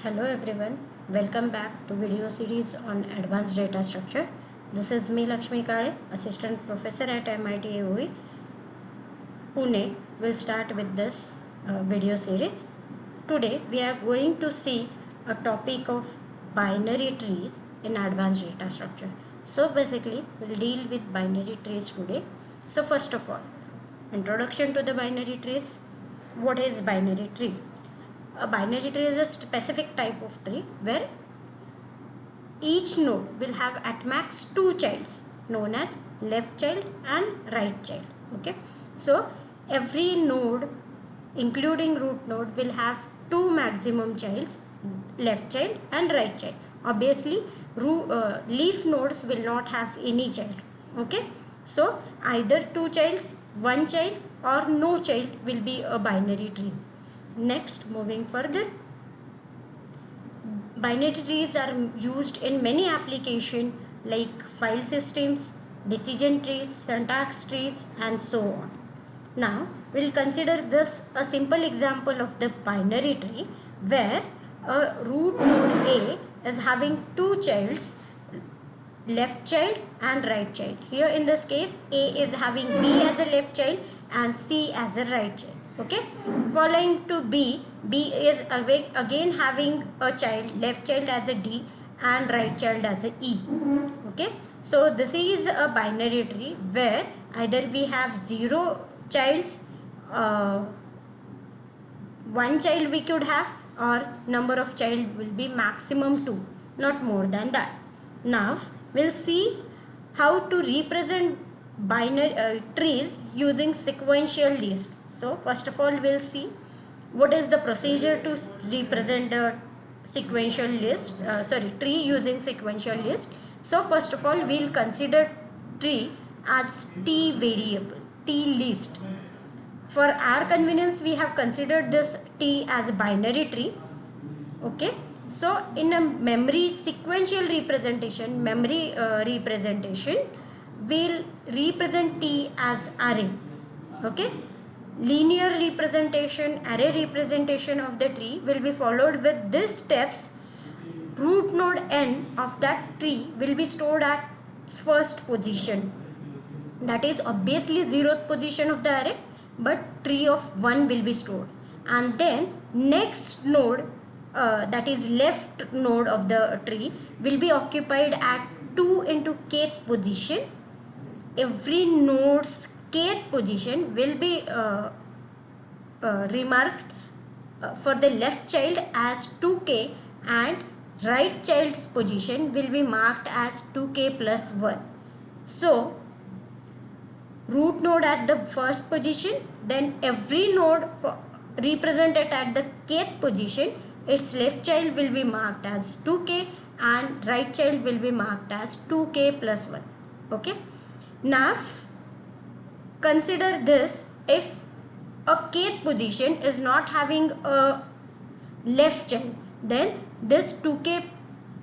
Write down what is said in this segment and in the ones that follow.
Hello everyone, welcome back to video series on advanced data structure. This is me Lakshmi Kale, assistant professor at MIT AOE, Pune. Will start with this video series. Today we are going to see a topic of binary trees in advanced data structure. So basically we'll deal with binary trees today. So first of all, introduction to the binary trees. What is binary tree? A binary tree is a specific type of tree where each node will have at max two childs known as left child and right child. Okay, so every node including root node will have two maximum childs, left child and right child. Obviously leaf nodes will not have any child. Okay, so either two childs, one child or no child will be a binary tree. Next, moving further, binary trees are used in many applications like file systems, decision trees, syntax trees and so on. Now, we'll consider this a simple example of the binary tree where a root node A is having two childs, left child and right child. Here in this case, A is having B as a left child and C as a right child. Okay, following to B is again having a child, left child as a D and right child as a E. Okay, so this is a binary tree where either we have zero childs, one child we could have, or number of child will be maximum 2, not more than that. Now we'll see how to represent binary trees using sequential list. So first of all we'll see what is the procedure to represent the sequential list, tree using sequential list. So first of all we'll consider tree as t variable, t list. For our convenience we have considered this t as a binary tree. Okay, so in a memory sequential representation, we'll represent t as array. Okay, linear representation, array representation of the tree will be followed with these steps. Root node n of that tree will be stored at first position, that is obviously 0th position of the array, but tree of 1 will be stored, and then next node, that is left node of the tree, will be occupied at 2 into kth position. Every node's kth position will be remarked for the left child as 2k and right child's position will be marked as 2k plus 1. So root node at the first position, then every node represented at the kth position, its left child will be marked as 2k and right child will be marked as 2k plus 1. Okay, now consider this: if a kth position is not having a left child, then this 2k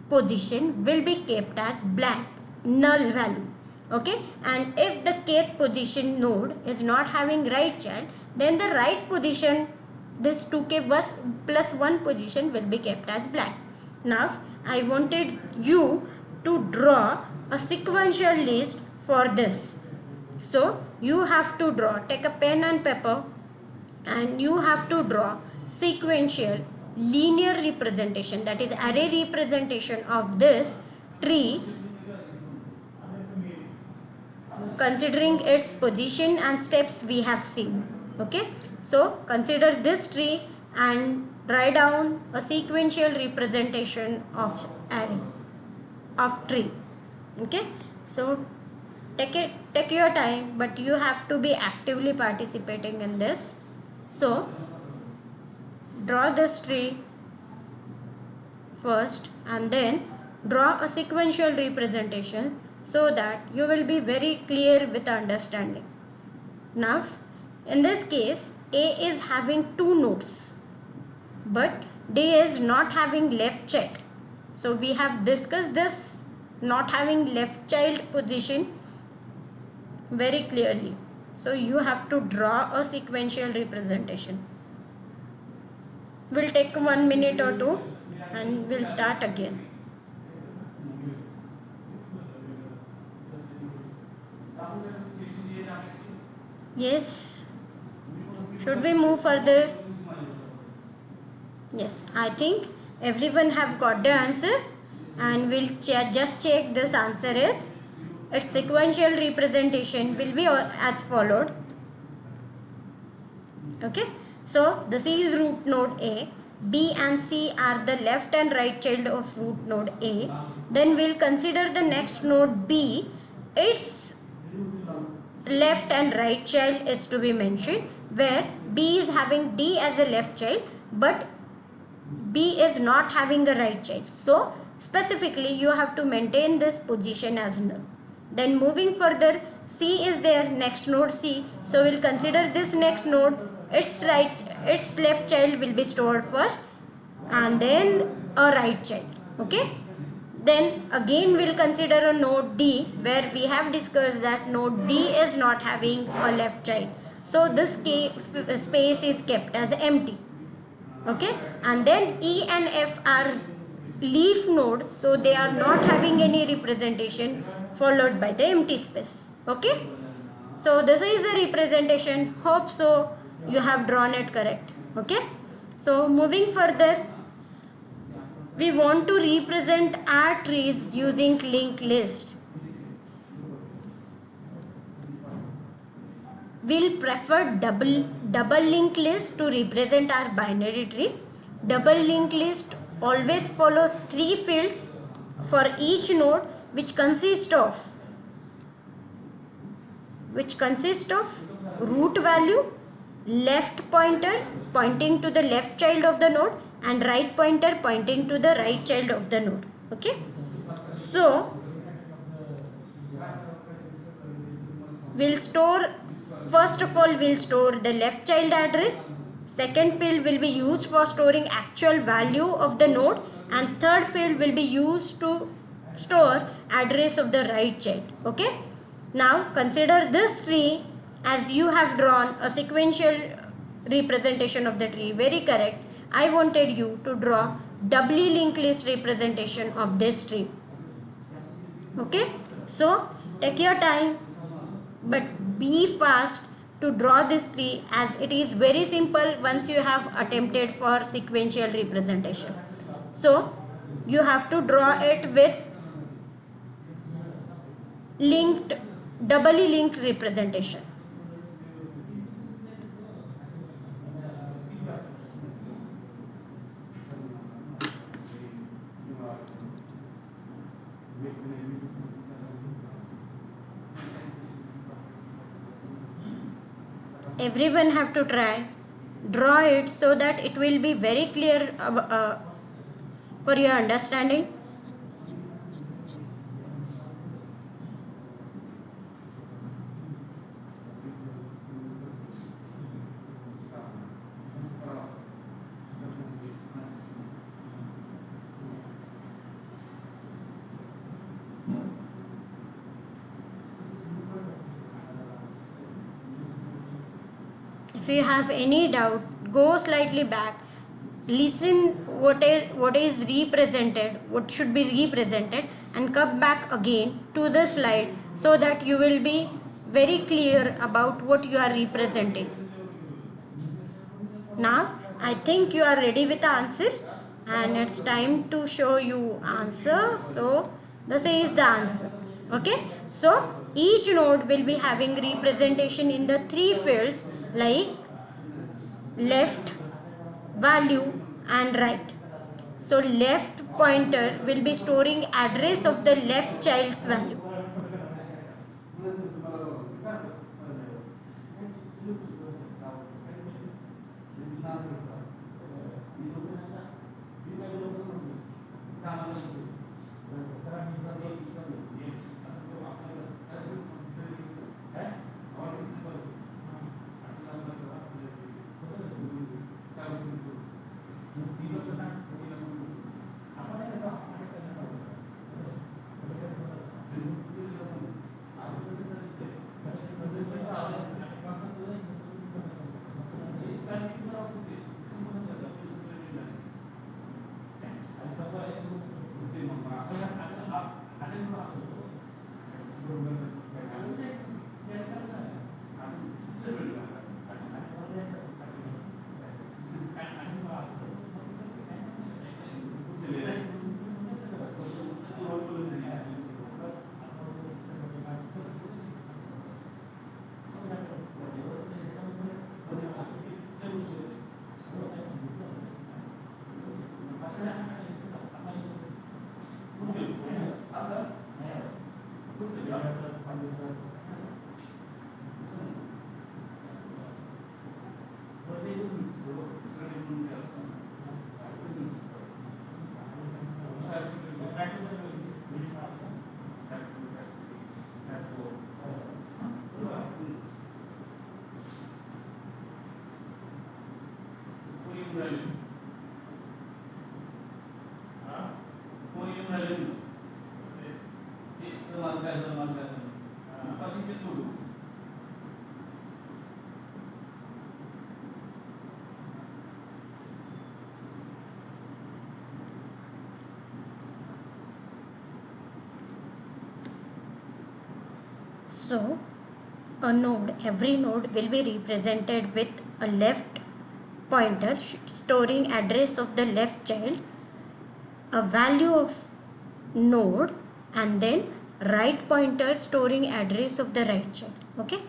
position will be kept as blank, null value. Okay, and if the kth position node is not having right child, then the right position, this 2k plus 1 position, will be kept as blank. Now I wanted you to draw a sequential list for this. So you have to draw, take a pen and paper and you have to draw sequential linear representation, that is array representation of this tree considering its position and steps we have seen. Okay, so consider this tree and write down a sequential representation of array of tree. Okay, so take your time, but you have to be actively participating in this. So draw this tree first and then draw a sequential representation so that you will be very clear with understanding. Now in this case A is having two nodes but D is not having left child. So we have discussed this not having left child position very clearly. So you have to draw a sequential representation. Will take 1 minute or two. and we'll start again. Yes, should we move further? Yes, I think everyone have got the answer, and we'll just check this answer is its sequential representation will be as followed. Okay, so this is root node A. B and C are the left and right child of root node A. Then we'll consider the next node B. Its left and right child is to be mentioned, where B is having D as a left child but B is not having a right child. So specifically you have to maintain this position as null. Then moving further, C is there, next node C. So we'll consider this next node, its left child will be stored first and then a right child. Okay. Then again we'll consider a node D, where we have discussed that node D is not having a left child. So this space is kept as empty. Okay, and then E and F are leaf nodes, so they are not having any representation, followed by the empty spaces. Okay, so this is a representation. Hope so you have drawn it correct. Okay, so moving further, we want to represent our trees using linked list. We'll prefer double linked list to represent our binary tree. Double linked list always follows 3 fields for each node, which consist of root value, left pointer pointing to the left child of the node, and right pointer pointing to the right child of the node. Okay, so we'll store, first of all we'll store the left child address. Second field will be used for storing actual value of the node, and third field will be used to store address of the right child. Okay, now consider this tree as you have drawn a sequential representation of the tree. Very correct. I wanted you to draw doubly linked list representation of this tree. Okay, so take your time but be fast to draw this tree, as it is very simple once you have attempted for sequential representation. So you have to draw it with doubly linked representation. Everyone have to try, draw it so that it will be very clear for your understanding. If you have any doubt, go slightly back, listen what is represented, what should be represented, and come back again to the slide so that you will be very clear about what you are representing. Now I think you are ready with the answer, and it's time to show you answer. So this is the answer. Okay, so each node will be having representation in the 3 fields like left, value, and right. So left pointer will be storing address of the left child's value. So a node, every node will be represented with a left pointer storing address of the left child, a value of node, and then right pointer storing address of the right child. Okay,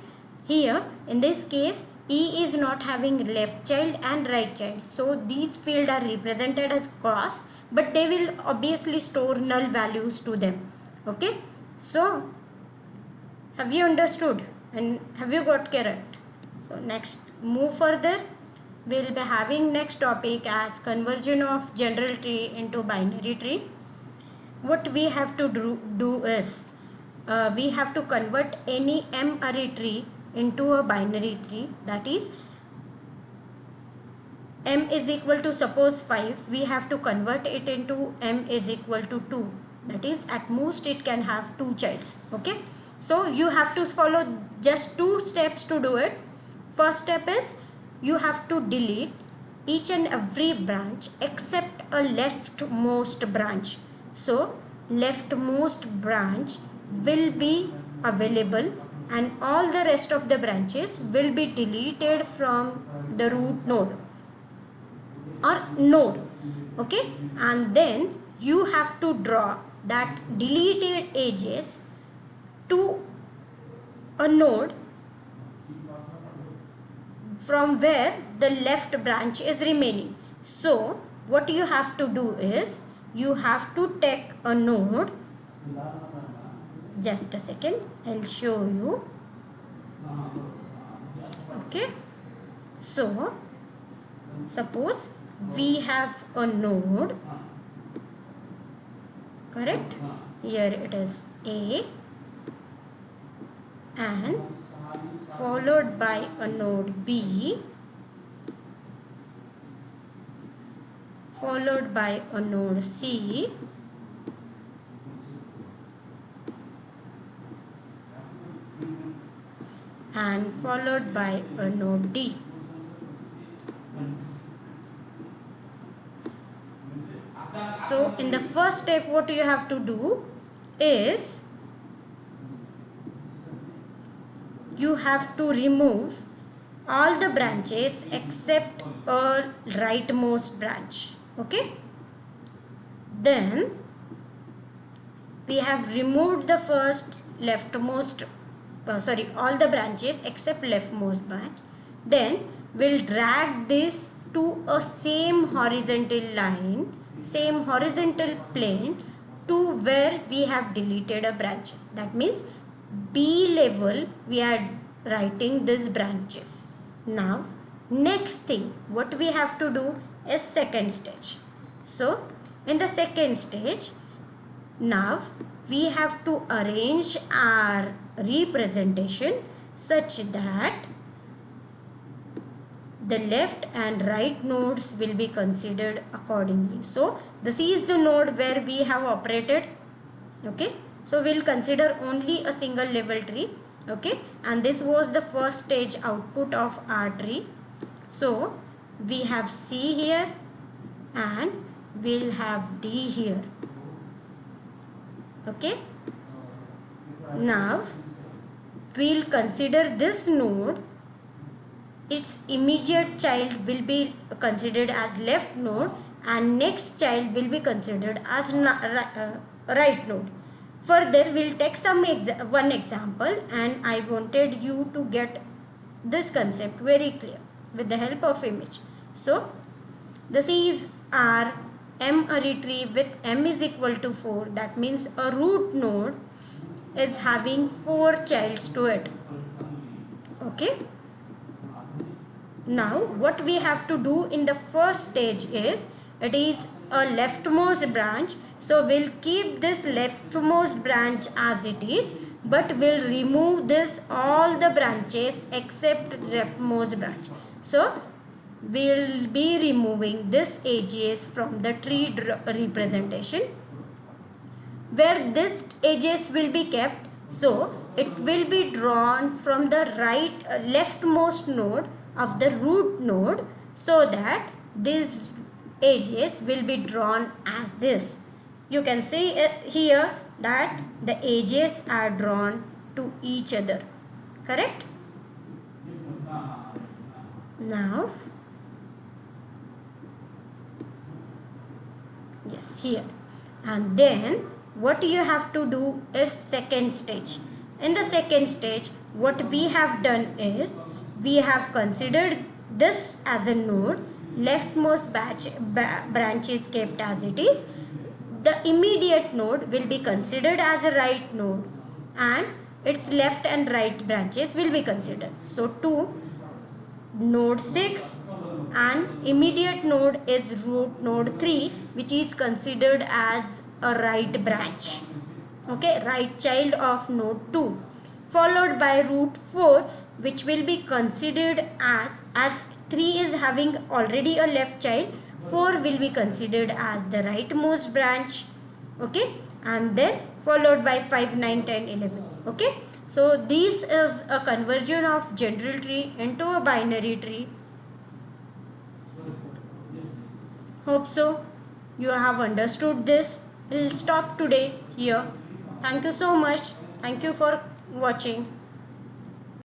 here in this case E is not having left child and right child, so these fields are represented as cross, but they will obviously store null values to them. Okay, so have you understood and have you got correct? So next, move further. We'll be having next topic as conversion of general tree into binary tree. What we have to do is we have to convert any m-array tree into a binary tree. That is, m is equal to suppose 5, we have to convert it into m is equal to 2. That is, at most it can have 2 childs. Okay, so you have to follow just 2 steps to do it. First step is you have to delete each and every branch except a leftmost branch. So leftmost branch will be available and all the rest of the branches will be deleted from the root node or node. Okay, and then you have to draw that deleted edges to a node from where the left branch is remaining. So what you have to do is you have to take a node. Just a second, I'll show you. Okay, so suppose we have a node, correct? Here it is A, and followed by a node B, followed by a node C, and followed by a node D. So in the first step, what you have to do is you have to remove all the branches except a rightmost branch. Okay, then we have removed the first leftmost all the branches except leftmost branch. Then we'll drag this to a same horizontal line, same horizontal plane to where we have deleted a branches. That means B level we are writing these branches. Now next thing what we have to do is second stage. So in the second stage, now we have to arrange our representation such that the left and right nodes will be considered accordingly. So this is the node where we have operated. Okay, so we'll consider only a single level tree. Okay, and this was the first stage output of our tree. So we have C here and we'll have D here. Okay, now we'll consider this node, its immediate child will be considered as left node and next child will be considered as right node. Further, we'll take one example, and I wanted you to get this concept very clear with the help of image. So this is our m-array tree with m is equal to 4. That means a root node is having 4 childs to it. Okay, now what we have to do in the first stage is, it is a leftmost branch, so we'll keep this leftmost branch as it is, but we'll remove this all the branches except leftmost branch. So we'll be removing this edges from the tree representation, where this edges will be kept. So it will be drawn from the leftmost node of the root node, so that these edges will be drawn as this. You can see here that the edges are drawn to each other. Correct? Now, yes, here. And then what you have to do is second stage. In the second stage, what we have done is we have considered this as a node, leftmost branch is kept as it is. The immediate node will be considered as a right node and its left and right branches will be considered. So to node 6 and immediate node is root node 3, which is considered as a right branch, okay, right child of node 2, followed by root 4, which will be considered as 3 is having already a left child, 4 will be considered as the rightmost branch, okay, and then followed by 5, 9, 10, 11, okay. So this is a conversion of general tree into a binary tree. Hope so you have understood this. We'll stop today here. Thank you so much. Thank you for watching.